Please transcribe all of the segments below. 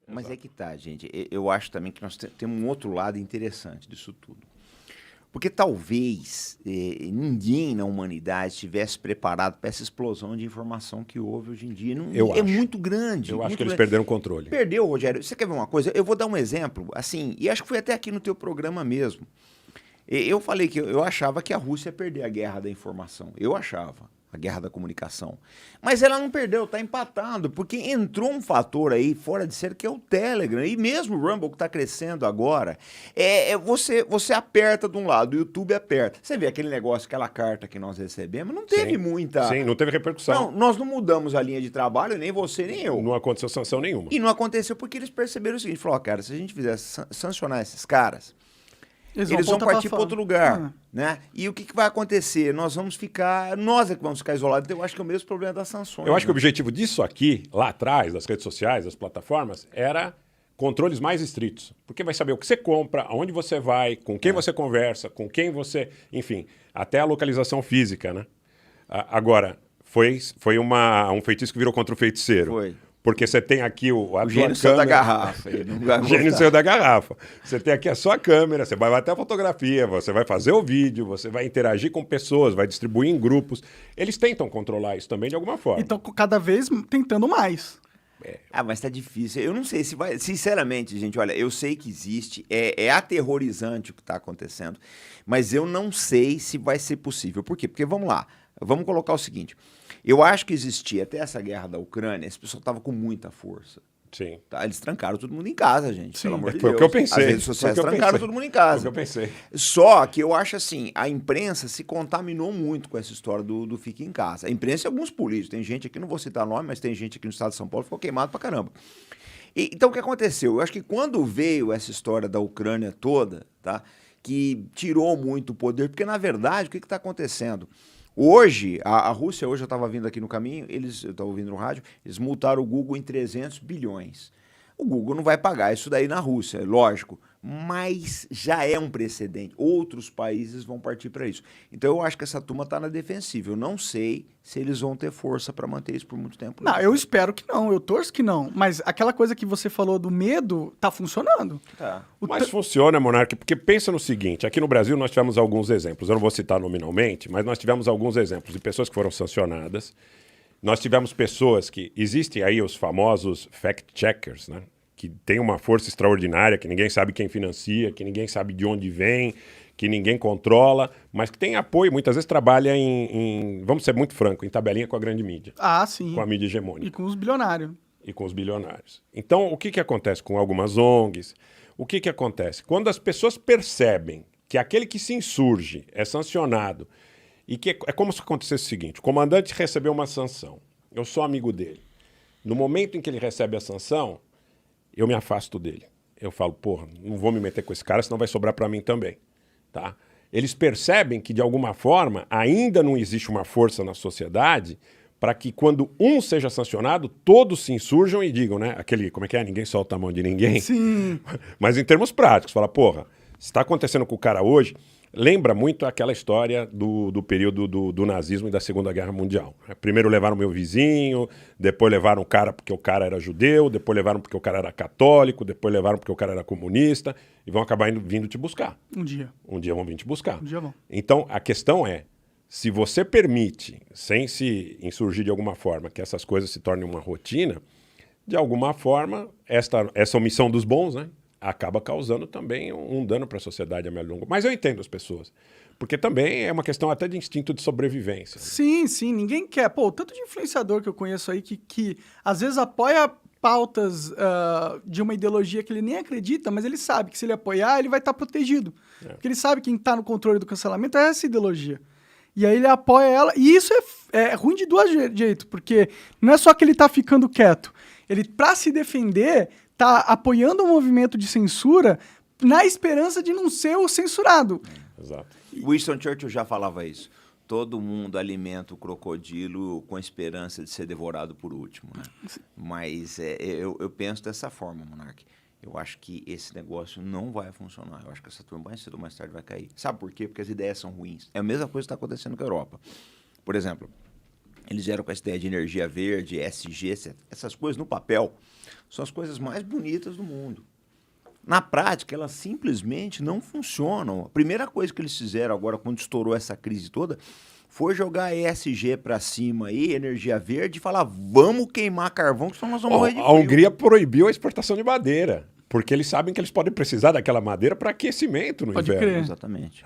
Mas é que tá, gente. Eu acho também que nós temos um outro lado interessante disso tudo. Porque talvez ninguém na humanidade estivesse preparado para essa explosão de informação que houve hoje em dia. Não, é muito grande. Eu acho que eles grande. perderam o controle. Perdeu, Rogério. Você quer ver uma coisa? Eu vou dar um exemplo, assim, e acho que foi até aqui no teu programa mesmo. Eu falei que eu achava que a Rússia ia perder a guerra da informação. Eu achava. A guerra da comunicação. Mas ela não perdeu, está empatado, porque entrou um fator aí fora de série que é o Telegram. E mesmo o Rumble que está crescendo agora, você aperta de um lado, o YouTube aperta. Você vê aquele negócio, aquela carta que nós recebemos, não teve muita... Sim, não teve repercussão. Não, nós não mudamos a linha de trabalho, nem você, nem eu. Não aconteceu sanção nenhuma. E não aconteceu porque eles perceberam o seguinte, falou, cara, se a gente fizesse sancionar esses caras... Eles vão partir para outro lugar, né? E o que vai acontecer? Nós é que vamos ficar isolados. Então, eu acho que é o mesmo problema das sanções. Eu acho que o objetivo disso aqui, lá atrás, das redes sociais, das plataformas, era controles mais estritos. Porque vai saber o que você compra, aonde você vai, com quem você conversa, com quem você... Enfim, até a localização física, né? Agora, foi um feitiço que virou contra o feiticeiro. Foi. Porque você tem aqui o gênio saiu da garrafa. O gênio saiu da garrafa. Você tem aqui a sua câmera, você vai bater a fotografia, você vai fazer o vídeo, você vai interagir com pessoas, vai distribuir em grupos. Eles tentam controlar isso também de alguma forma. Então, cada vez tentando mais. Mas tá difícil. Eu não sei se vai... Sinceramente, gente, olha, eu sei que existe, é aterrorizante o que está acontecendo, mas eu não sei se vai ser possível. Por quê? Porque, vamos lá, vamos colocar o seguinte... Eu acho que existia, até essa guerra da Ucrânia, esse pessoal estava com muita força. Sim. Tá? Eles trancaram todo mundo em casa, gente, Sim. pelo amor de Foi Deus. o que eu pensei. As redes sociais trancaram todo mundo em casa. Foi o que eu pensei. Só que eu acho assim, a imprensa se contaminou muito com essa história do fique em casa. A imprensa e alguns políticos. Tem gente aqui, não vou citar nome, mas tem gente aqui no estado de São Paulo que ficou queimado pra caramba. Então, o que aconteceu? Eu acho que quando veio essa história da Ucrânia toda, tá, que tirou muito o poder, porque, na verdade, o que está acontecendo? Hoje, a Rússia, hoje eu estava vindo aqui no caminho, eu estava ouvindo no rádio, eles multaram o Google em 300 bilhões. O Google não vai pagar isso daí na Rússia, é lógico, mas já é um precedente. Outros países vão partir para isso. Então eu acho que essa turma está na defensiva. Eu não sei se eles vão ter força para manter isso por muito tempo. Não, eu espero que não, eu torço que não. Mas aquela coisa que você falou do medo, tá funcionando. Tá. Mas funciona, Monark, porque pensa no seguinte, aqui no Brasil nós tivemos alguns exemplos, eu não vou citar nominalmente, mas nós tivemos alguns exemplos de pessoas que foram sancionadas. Nós tivemos pessoas que... Existem aí os famosos fact-checkers, né? Que tem uma força extraordinária, que ninguém sabe quem financia, que ninguém sabe de onde vem, que ninguém controla, mas que tem apoio, muitas vezes trabalha vamos ser muito franco, em tabelinha com a grande mídia. Ah, sim. Com a mídia hegemônica. E com os bilionários. E com os bilionários. Então, o que acontece com algumas ONGs? O que acontece? Quando as pessoas percebem que aquele que se insurge é sancionado, e que é como se acontecesse o seguinte, o comandante recebeu uma sanção, eu sou amigo dele. No momento em que ele recebe a sanção, eu me afasto dele. Eu falo, porra, não vou me meter com esse cara, senão vai sobrar para mim também. Tá? Eles percebem que, de alguma forma, ainda não existe uma força na sociedade para que, quando um seja sancionado, todos se insurjam e digam, né? Aquele, como é que é? Ninguém solta a mão de ninguém. Sim. Mas em termos práticos, fala, porra, se está acontecendo com o cara hoje, lembra muito aquela história do período do nazismo e da Segunda Guerra Mundial. Primeiro levaram meu vizinho, depois levaram o cara porque o cara era judeu, depois levaram porque o cara era católico, depois levaram porque o cara era comunista, e vão acabar vindo te buscar. Um dia. Um dia vão vir te buscar. Um dia vão. Então, a questão é, se você permite, sem se insurgir de alguma forma, que essas coisas se tornem uma rotina, de alguma forma, essa omissão dos bons, né? Acaba causando também um dano para a sociedade a médio e longo. Mas eu entendo as pessoas. Porque também é uma questão até de instinto de sobrevivência. Sim, sim. Ninguém quer. Pô, tanto de influenciador que eu conheço aí que às vezes apoia pautas de uma ideologia que ele nem acredita, mas ele sabe que se ele apoiar, ele vai estar protegido. Porque ele sabe que quem está no controle do cancelamento é essa ideologia. E aí ele apoia ela. E isso é ruim de dois jeitos, porque não é só que ele está ficando quieto. Ele, para se defender, tá apoiando o movimento de censura na esperança de não ser o censurado. Exato. Winston Churchill já falava isso. Todo mundo alimenta o crocodilo com a esperança de ser devorado por último, né? Mas eu penso dessa forma, Monark. Eu acho que esse negócio não vai funcionar. Eu acho que essa turma mais cedo ou mais tarde vai cair. Sabe por quê? Porque as ideias são ruins. É a mesma coisa que está acontecendo com a Europa. Por exemplo, eles vieram com essa ideia de energia verde, SG, essas coisas no papel são as coisas mais bonitas do mundo. Na prática, elas simplesmente não funcionam. A primeira coisa que eles fizeram agora, quando estourou essa crise toda, foi jogar ESG para cima aí, energia verde, e falar, vamos queimar carvão, que senão nós vamos morrer de A frio. Hungria proibiu a exportação de madeira, porque eles sabem que eles podem precisar daquela madeira para aquecimento no Pode inverno. crer. Exatamente.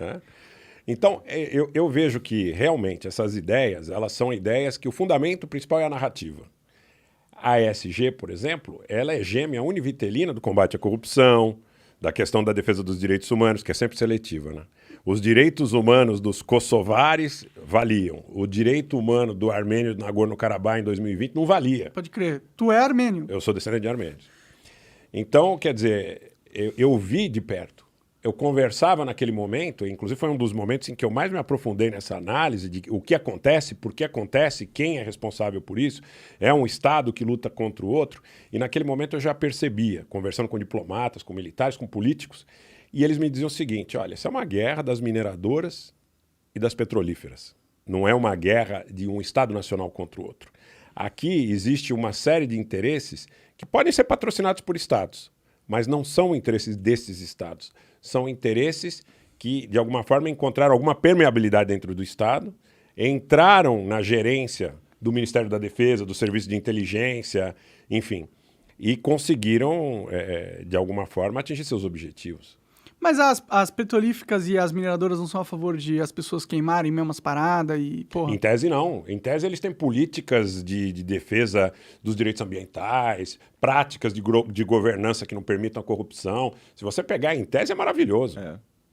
Então, eu vejo que realmente essas ideias, elas são ideias que o fundamento principal é a narrativa. A ESG, por exemplo, ela é gêmea univitelina do combate à corrupção, da questão da defesa dos direitos humanos, que é sempre seletiva, né? Os direitos humanos dos kosovares valiam. O direito humano do armênio do Nagorno-Karabakh em 2020 não valia. Pode crer. Tu é armênio. Eu sou descendente de armênios. Então, quer dizer, eu vi de perto. Eu conversava naquele momento, inclusive foi um dos momentos em que eu mais me aprofundei nessa análise de o que acontece, por que acontece, quem é responsável por isso. É um Estado que luta contra o outro. E naquele momento eu já percebia, conversando com diplomatas, com militares, com políticos, e eles me diziam o seguinte, olha, isso é uma guerra das mineradoras e das petrolíferas. Não é uma guerra de um Estado nacional contra o outro. Aqui existe uma série de interesses que podem ser patrocinados por Estados, mas não são interesses desses Estados. São interesses que, de alguma forma, encontraram alguma permeabilidade dentro do Estado, entraram na gerência do Ministério da Defesa, do Serviço de Inteligência, enfim, e conseguiram, de alguma forma, atingir seus objetivos. Mas as petrolíficas e as mineradoras não são a favor de as pessoas queimarem mesmo as paradas e, porra... Em tese, não. Em tese, eles têm políticas de defesa dos direitos ambientais, práticas de governança que não permitam a corrupção. Se você pegar, em tese, é maravilhoso.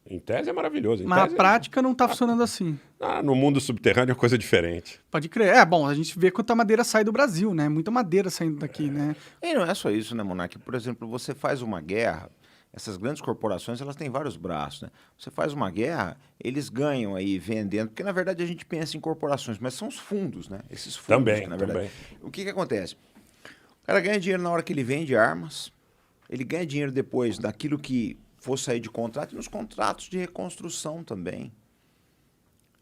Em tese, é maravilhoso. Mas a prática não tá funcionando assim. No mundo subterrâneo é coisa diferente. Pode crer. Bom, a gente vê quanta madeira sai do Brasil, né? Muita madeira saindo daqui, né? E não é só isso, né, Monark? Por exemplo, você faz uma guerra... Essas grandes corporações, elas têm vários braços, né? Você faz uma guerra, eles ganham aí vendendo, porque na verdade a gente pensa em corporações, mas são os fundos, né? Esses fundos, Também, que, na verdade. também. O que acontece? O cara ganha dinheiro na hora que ele vende armas, ele ganha dinheiro depois daquilo que for sair de contrato e nos contratos de reconstrução também.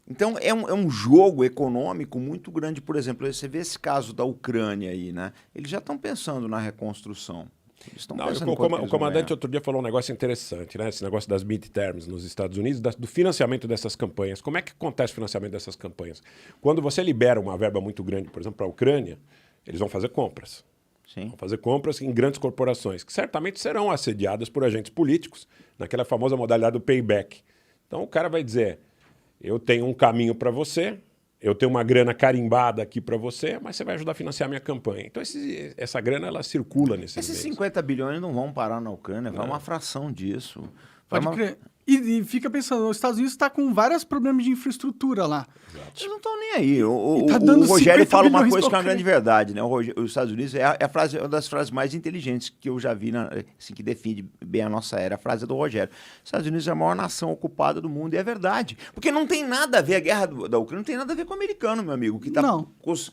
Então, é um jogo econômico muito grande. Por exemplo, você vê esse caso da Ucrânia aí, né? Eles já estão pensando na reconstrução. O comandante outro dia falou um negócio interessante, né? Esse negócio das midterms nos Estados Unidos, do financiamento dessas campanhas. Como é que acontece o financiamento dessas campanhas? Quando você libera uma verba muito grande, por exemplo, para a Ucrânia, eles vão fazer compras. Sim. Vão fazer compras em grandes corporações, que certamente serão assediadas por agentes políticos, naquela famosa modalidade do payback. Então o cara vai dizer, eu tenho um caminho para você, eu tenho uma grana carimbada aqui para você, mas você vai ajudar a financiar a minha campanha. Então, essa grana, ela circula nesses meios. Esses 50 bilhões não vão parar na Ucrânia, vai uma fração disso. Pode crer. E fica pensando, os Estados Unidos está com vários problemas de infraestrutura lá. Eles não estão nem aí. O dando Rogério 50 fala uma bilhões coisa que é uma qualquer. grande verdade, né? Os Estados Unidos é uma das frases mais inteligentes que eu já vi, assim, que define bem a nossa era. A frase é do Rogério. Os Estados Unidos é a maior nação ocupada do mundo, e é verdade. Porque não tem nada a ver, a guerra da Ucrânia não tem nada a ver com o americano, meu amigo, que está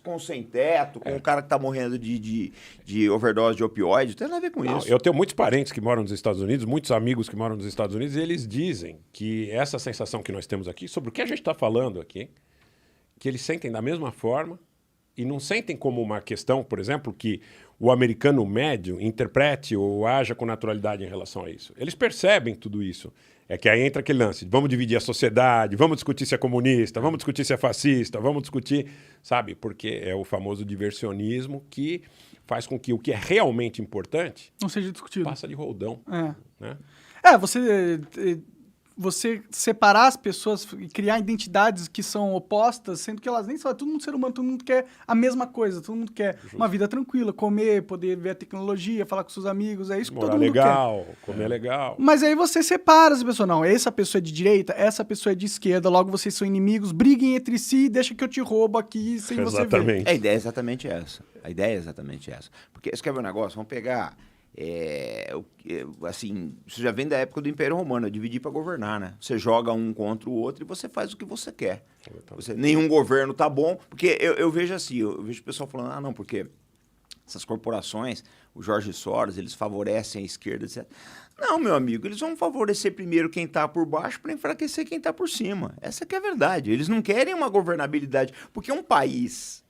com sem teto, com o cara que está morrendo de overdose de opioide, não tem nada a ver com isso. Eu tenho muitos parentes que moram nos Estados Unidos, muitos amigos que moram nos Estados Unidos, e eles dizem que essa sensação que nós temos aqui, sobre o que a gente está falando aqui, que eles sentem da mesma forma e não sentem como uma questão, por exemplo, que o americano médio interprete ou haja com naturalidade em relação a isso. Eles percebem tudo isso. É que aí entra aquele lance de vamos dividir a sociedade, vamos discutir se é comunista, vamos discutir se é fascista, vamos discutir, sabe? Porque é o famoso diversionismo que faz com que o que é realmente importante não seja discutido. Passa de roldão. Né? Você separar as pessoas e criar identidades que são opostas, sendo que elas nem são. Todo mundo ser humano, todo mundo quer a mesma coisa, todo mundo quer uma vida tranquila, comer, poder ver a tecnologia, falar com seus amigos, é isso que todo mundo legal, quer. Comer legal. Mas aí você separa as pessoas. Não, essa pessoa é de direita, essa pessoa é de esquerda, logo vocês são inimigos, briguem entre si e deixa que eu te roubo aqui sem você ver. A ideia é exatamente essa. Porque você quer ver um negócio? Vamos pegar... assim, isso já vem da época do Império Romano, dividir para governar, né? Você joga um contra o outro e você faz o que você quer. Nenhum governo tá bom, porque eu vejo assim, eu vejo o pessoal falando, não, porque essas corporações, o Jorge Soros, eles favorecem a esquerda, etc. Não, meu amigo, eles vão favorecer primeiro quem tá por baixo para enfraquecer quem tá por cima. Essa que é a verdade. Eles não querem uma governabilidade, porque um país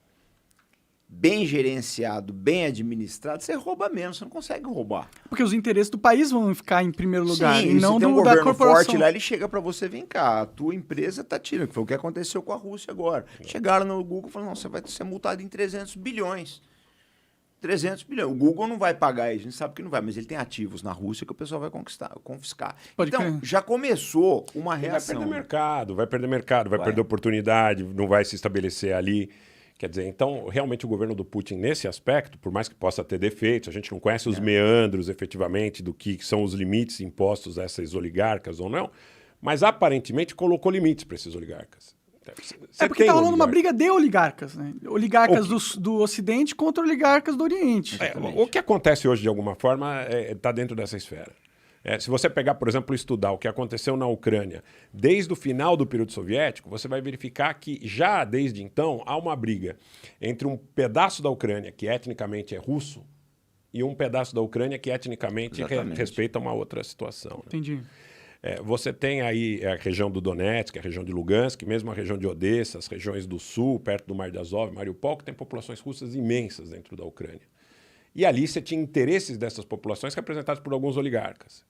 bem gerenciado, bem administrado, você rouba menos, você não consegue roubar. Porque os interesses do país vão ficar em primeiro lugar, Sim, e não se tem um da governo corporação. forte lá, ele chega para você, vem cá, a tua empresa tá tirando, que foi o que aconteceu com a Rússia agora. Chegaram no Google e falaram, não, você vai ser multado em 300 bilhões. 300 bilhões. O Google não vai pagar isso, a gente sabe que não vai, mas ele tem ativos na Rússia que o pessoal vai confiscar. Pode então, crer. já começou uma reação. Vai perder mercado, vai perder oportunidade, não vai se estabelecer ali. Quer dizer, então, realmente o governo do Putin, nesse aspecto, por mais que possa ter defeitos, a gente não conhece os meandros, efetivamente, do que são os limites impostos a essas oligarcas ou não, mas aparentemente colocou limites para esses oligarcas. Porque tá rolando uma briga de oligarcas, né? Oligarcas do Ocidente contra oligarcas do Oriente. O que acontece hoje, de alguma forma, está dentro dessa esfera. Se você pegar, por exemplo, estudar o que aconteceu na Ucrânia desde o final do período soviético, você vai verificar que já desde então há uma briga entre um pedaço da Ucrânia que etnicamente é russo e um pedaço da Ucrânia que etnicamente respeita uma outra situação. Né? Entendi. Você tem aí a região do Donetsk, a região de Lugansk, mesmo a região de Odessa, as regiões do sul, perto do Mar de Azov, Mariupol, que tem populações russas imensas dentro da Ucrânia. E ali você tinha interesses dessas populações representados por alguns oligarcas.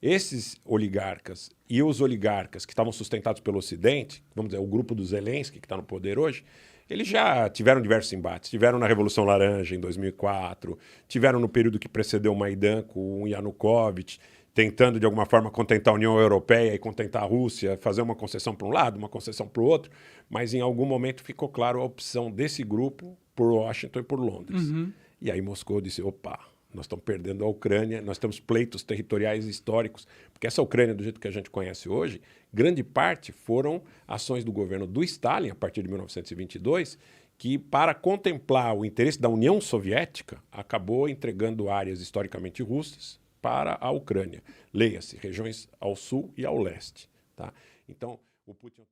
Esses oligarcas e os oligarcas que estavam sustentados pelo Ocidente, vamos dizer, o grupo do Zelensky, que está no poder hoje, eles já tiveram diversos embates. Tiveram na Revolução Laranja, em 2004, tiveram no período que precedeu o Maidan com o Yanukovych, tentando, de alguma forma, contentar a União Europeia e contentar a Rússia, fazer uma concessão para um lado, uma concessão para o outro, mas em algum momento ficou claro a opção desse grupo por Washington e por Londres. Uhum. E aí Moscou disse, opa, nós estamos perdendo a Ucrânia, nós temos pleitos territoriais históricos, porque essa Ucrânia, do jeito que a gente conhece hoje, grande parte foram ações do governo do Stalin, a partir de 1922, que, para contemplar o interesse da União Soviética, acabou entregando áreas historicamente russas para a Ucrânia. Leia-se, regiões ao sul e ao leste. Tá? Então, o Putin...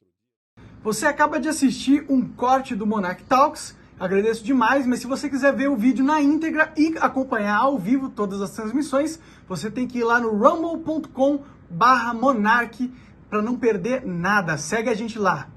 Você acaba de assistir um corte do Monarch Talks. Agradeço demais, mas se você quiser ver o vídeo na íntegra e acompanhar ao vivo todas as transmissões, você tem que ir lá no rumble.com/monarch para não perder nada. Segue a gente lá.